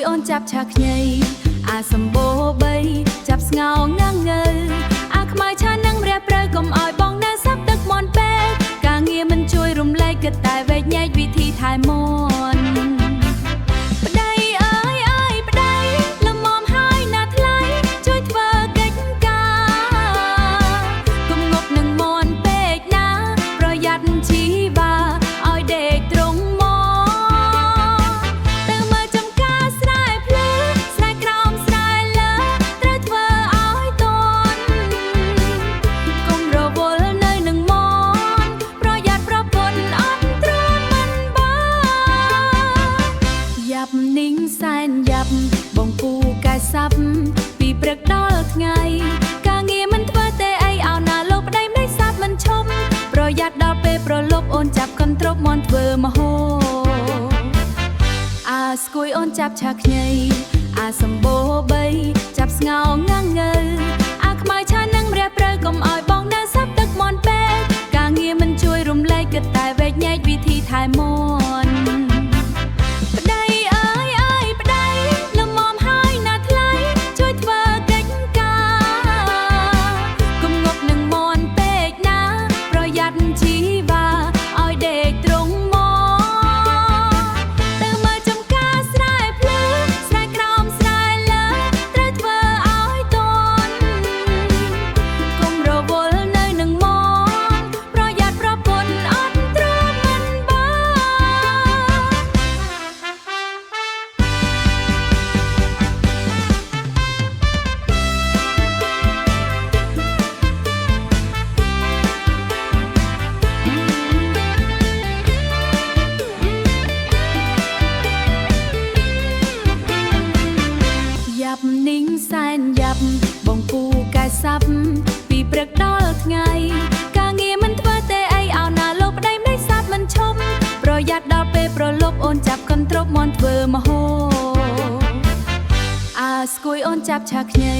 យអូនចាប់ឆាខ្ញីអាសម្បូរបីចាប់ស្ងោងាំងងើអាខ្មៅឆានឹងរះព្រៅកុំឲ្យបងនៅសាប់ទឹកមន់ពេកការងារមិនជួយរំលែកគិតតែវែកញែកវិធីថែមន់ប្តីអើយអើយប្តីលំមហើយណាថ្លៃជួយធ្វើកិច្ចការកុំងប់នឹងមន់ពេកណាប្រយ័ត្នជីវ៉ាឲ្យដេកត្រង់นิ่งแสนยับបងពូកែសាប់ពីព្រឹកដល់ថ្ងៃការងារមិនធ្វើទេអីឲ្យណាលោកប្តីមិនសាប់មិនឈប់ប្រយ័ត្នដល់ពេលប្រឡប់អូនចាប់កន្ទ្រប់មន់ធ្វើមហោអាស្គួយអូនចាប់ឆាខ្ញីអាសម្បូរបីចាប់ស្ងោងាំងងើអាខ្មៅឆានឹងរះព្រៅកុំឲ្យបងនៅសាប់ទឹកមន់ពេកការងារមិនជួយរំលែកគិតតែវែកញែកវិធីថែមន់นิ่งแสนยับបងពូកែសាប់ពីព្រឹកដល់ថ្ងៃការងារមិនធ្វើទេអីឲ្យណាលោកប្តីមិនសាប់មិនឈប់ប្រយ័ត្នដល់ពេលប្រឡប់អូនចាប់កន្ទ្រប់មន់ធ្វើមហោអាស្គួយអូនចាប់ឆាខ្ញី